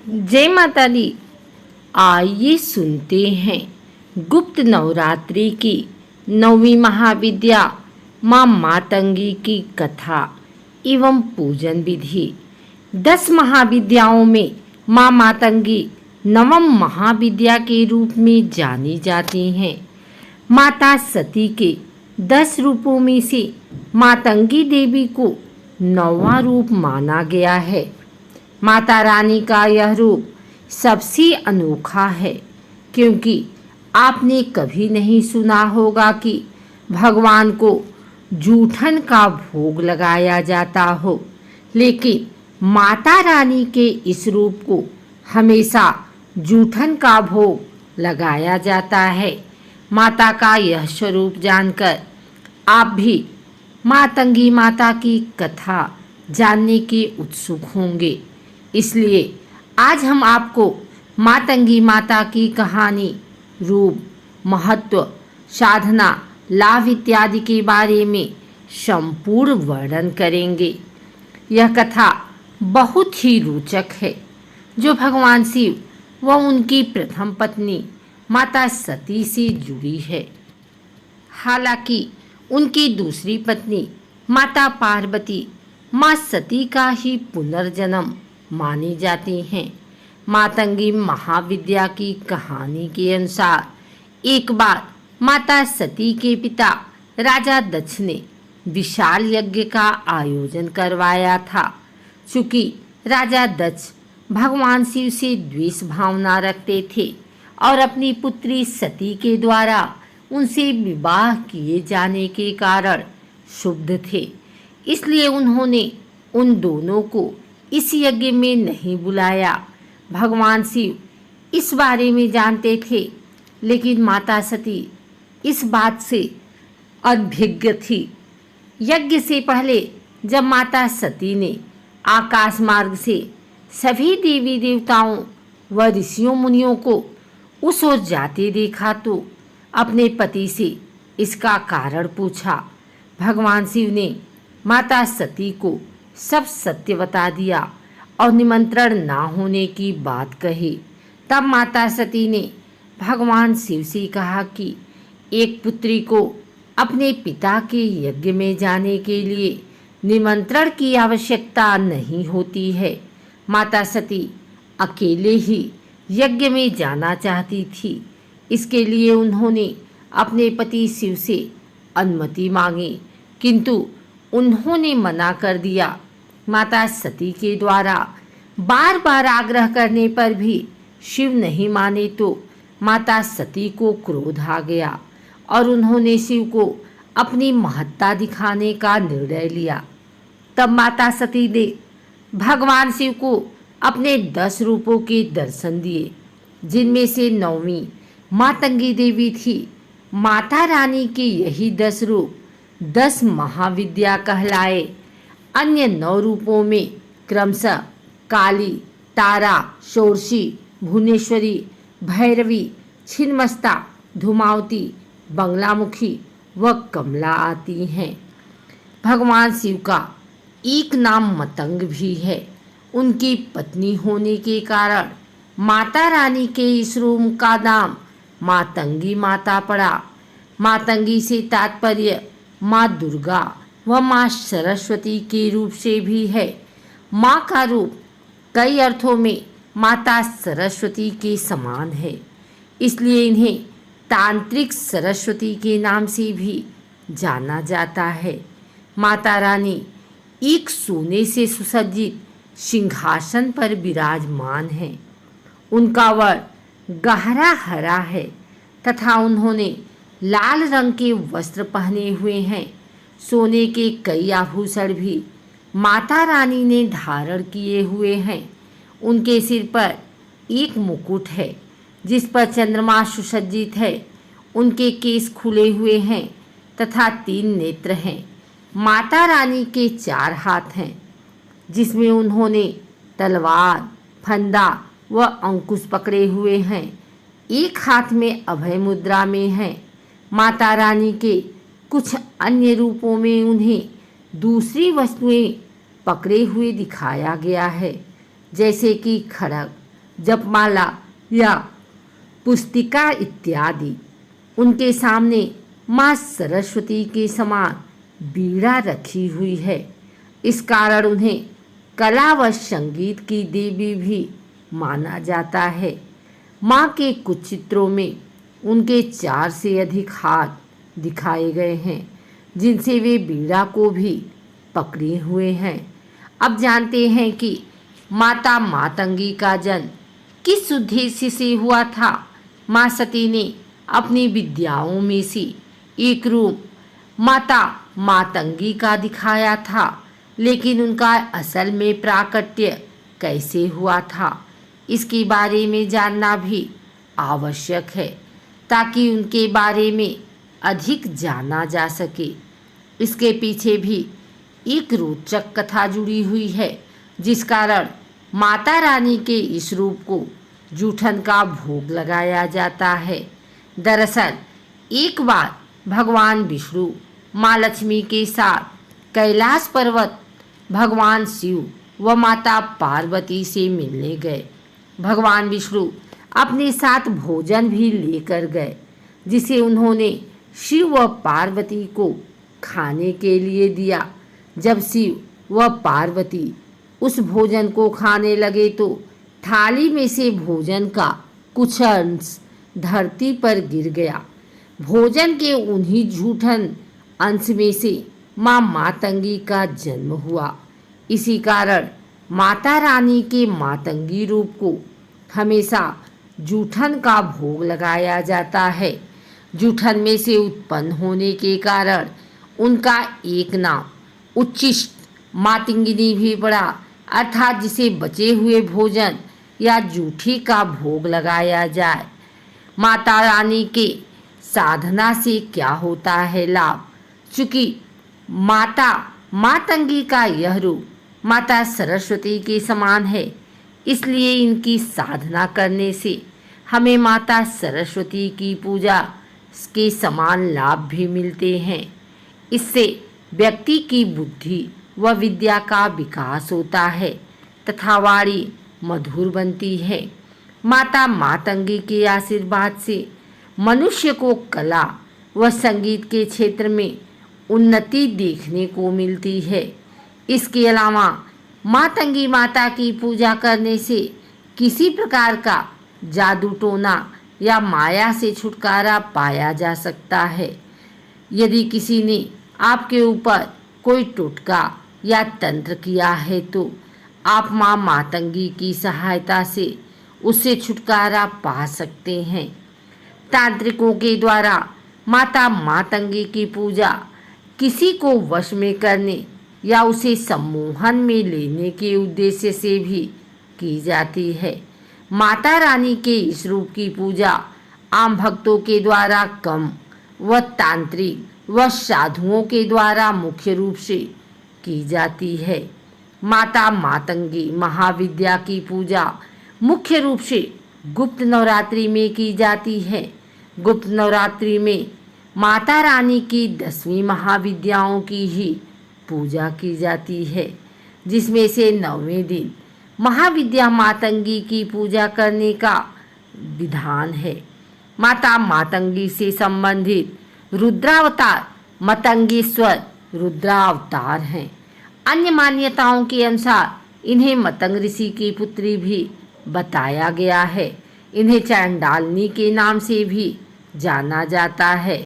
जय माता दी। आइए सुनते हैं गुप्त नवरात्रि की नौवीं महाविद्या माँ मातंगी की कथा एवं पूजन विधि। 10 महाविद्याओं में माँ मातंगी नवम महाविद्या के रूप में जानी जाती हैं। माता सती के 10 रूपों में से मातंगी देवी को 9वां रूप माना गया है। माता रानी का यह रूप सबसे अनोखा है, क्योंकि आपने कभी नहीं सुना होगा कि भगवान को जूठन का भोग लगाया जाता हो, लेकिन माता रानी के इस रूप को हमेशा जूठन का भोग लगाया जाता है। माता का यह स्वरूप जानकर आप भी मातंगी माता की कथा जानने के उत्सुक होंगे। इसलिए आज हम आपको मातंगी माता की कहानी, रूप, महत्व, साधना, लाभ इत्यादि के बारे में संपूर्ण वर्णन करेंगे। यह कथा बहुत ही रोचक है, जो भगवान शिव व उनकी प्रथम पत्नी माता सती से जुड़ी है। हालांकि उनकी दूसरी पत्नी माता पार्वती माँ सती का ही पुनर्जन्म मानी जाती हैं। मातंगी महाविद्या की कहानी के अनुसार एक बार माता सती के पिता राजा दक्ष ने विशाल यज्ञ का आयोजन करवाया था। चूंकि राजा दक्ष भगवान शिव से द्वेष भावना रखते थे और अपनी पुत्री सती के द्वारा उनसे विवाह किए जाने के कारण क्षुब्ध थे, इसलिए उन्होंने उन दोनों को इस यज्ञ में नहीं बुलाया। भगवान शिव इस बारे में जानते थे, लेकिन माता सती इस बात से अनभिज्ञ थी। यज्ञ से पहले जब माता सती ने आकाश मार्ग से सभी देवी देवताओं व ऋषियों मुनियों को उस ओर जाते देखा तो अपने पति से इसका कारण पूछा। भगवान शिव ने माता सती को सब सत्य बता दिया और निमंत्रण ना होने की बात कही। तब माता सती ने भगवान शिव से कहा कि एक पुत्री को अपने पिता के यज्ञ में जाने के लिए निमंत्रण की आवश्यकता नहीं होती है। माता सती अकेले ही यज्ञ में जाना चाहती थी, इसके लिए उन्होंने अपने पति शिव से अनुमति मांगी, किंतु उन्होंने मना कर दिया। माता सती के द्वारा बार बार आग्रह करने पर भी शिव नहीं माने तो माता सती को क्रोध आ गया और उन्होंने शिव को अपनी महत्ता दिखाने का निर्णय लिया। तब माता सती ने भगवान शिव को अपने 10 रूपों के दर्शन दिए, जिनमें से 9वीं मातंगी देवी थी। माता रानी के यही 10 रूप 10 महाविद्या कहलाए। अन्य 9 रूपों में क्रमशः काली, तारा, षोडशी, भुवनेश्वरी, भैरवी, छिन्नमस्ता, धूमावती, बंगलामुखी व कमला आती हैं। भगवान शिव का एक नाम मतंग भी है। उनकी पत्नी होने के कारण माता रानी के इस रूप का नाम मातंगी माता पड़ा। मातंगी से तात्पर्य माँ दुर्गा व माँ सरस्वती के रूप से भी है। माँ का रूप कई अर्थों में माता सरस्वती के समान है, इसलिए इन्हें तांत्रिक सरस्वती के नाम से भी जाना जाता है। माता रानी एक सोने से सुसज्जित सिंहासन पर विराजमान है। उनका वर्ण गहरा हरा है तथा उन्होंने लाल रंग के वस्त्र पहने हुए हैं। सोने के कई आभूषण भी माता रानी ने धारण किए हुए हैं। उनके सिर पर एक मुकुट है, जिस पर चंद्रमा सुसज्जित है। उनके केस खुले हुए हैं तथा 3 नेत्र हैं। माता रानी के 4 हाथ हैं, जिसमें उन्होंने तलवार, फंदा व अंकुश पकड़े हुए हैं। एक हाथ में अभय मुद्रा में है। माता रानी के कुछ अन्य रूपों में उन्हें दूसरी वस्तुएं पकड़े हुए दिखाया गया है, जैसे कि खड़ग, जपमाला या पुस्तिका इत्यादि। उनके सामने माँ सरस्वती के समान बीड़ा रखी हुई है। इस कारण उन्हें कला व संगीत की देवी भी माना जाता है। माँ के कुछ चित्रों में उनके 4 से अधिक हाथ दिखाए गए हैं, जिनसे वे बीड़ा को भी पकड़े हुए हैं। अब जानते हैं कि माता मातंगी का जन्म किस उद्देश्य से हुआ था। माँ सती ने अपनी विद्याओं में से एक रूप माता मातंगी का दिखाया था, लेकिन उनका असल में प्राकट्य कैसे हुआ था, इसके बारे में जानना भी आवश्यक है, ताकि उनके बारे में अधिक जाना जा सके। इसके पीछे भी एक रोचक कथा जुड़ी हुई है, जिस कारण माता रानी के इस रूप को जूठन का भोग लगाया जाता है। दरअसल एक बार भगवान विष्णु माँ लक्ष्मी के साथ कैलाश पर्वत भगवान शिव व माता पार्वती से मिलने गए। भगवान विष्णु अपने साथ भोजन भी लेकर गए, जिसे उन्होंने शिव व पार्वती को खाने के लिए दिया। जब शिव व पार्वती उस भोजन को खाने लगे तो थाली में से भोजन का कुछ अंश धरती पर गिर गया। भोजन के उन्हीं जूठन अंश में से माँ मातंगी का जन्म हुआ। इसी कारण माता रानी के मातंगी रूप को हमेशा जूठन का भोग लगाया जाता है। जूठन में से उत्पन्न होने के कारण उनका एक नाम उच्छिष्ट मातंगिनी भी पड़ा, अर्थात जिसे बचे हुए भोजन या जूठी का भोग लगाया जाए। माता रानी के साधना से क्या होता है लाभ। चूँकि माता मातंगी का यह रूप माता सरस्वती के समान है, इसलिए इनकी साधना करने से हमें माता सरस्वती की पूजा के समान लाभ भी मिलते हैं। इससे व्यक्ति की बुद्धि व विद्या का विकास होता है तथा वाणी मधुर बनती है। माता मातंगी के आशीर्वाद से मनुष्य को कला व संगीत के क्षेत्र में उन्नति देखने को मिलती है। इसके अलावा मातंगी माता की पूजा करने से किसी प्रकार का जादू टोना या माया से छुटकारा पाया जा सकता है। यदि किसी ने आपके ऊपर कोई टोटका या तंत्र किया है तो आप माँ मातंगी की सहायता से उससे छुटकारा पा सकते हैं। तांत्रिकों के द्वारा माता मातंगी की पूजा किसी को वश में करने या उसे सम्मोहन में लेने के उद्देश्य से भी की जाती है। माता रानी के इस रूप की पूजा आम भक्तों के द्वारा कम व तांत्रिक व साधुओं के द्वारा मुख्य रूप से की जाती है। माता मातंगी महाविद्या की पूजा मुख्य रूप से गुप्त नवरात्रि में की जाती है। गुप्त नवरात्रि में माता रानी की 10वीं महाविद्याओं की ही पूजा की जाती है, जिसमें से 9वें दिन महाविद्या मातंगी की पूजा करने का विधान है। माता मातंगी से संबंधित रुद्रावतार मतंगेश्वर रुद्रावतार हैं। अन्य मान्यताओं के अनुसार इन्हें मतंग ऋषि की पुत्री भी बताया गया है। इन्हें चांडालिनी के नाम से भी जाना जाता है।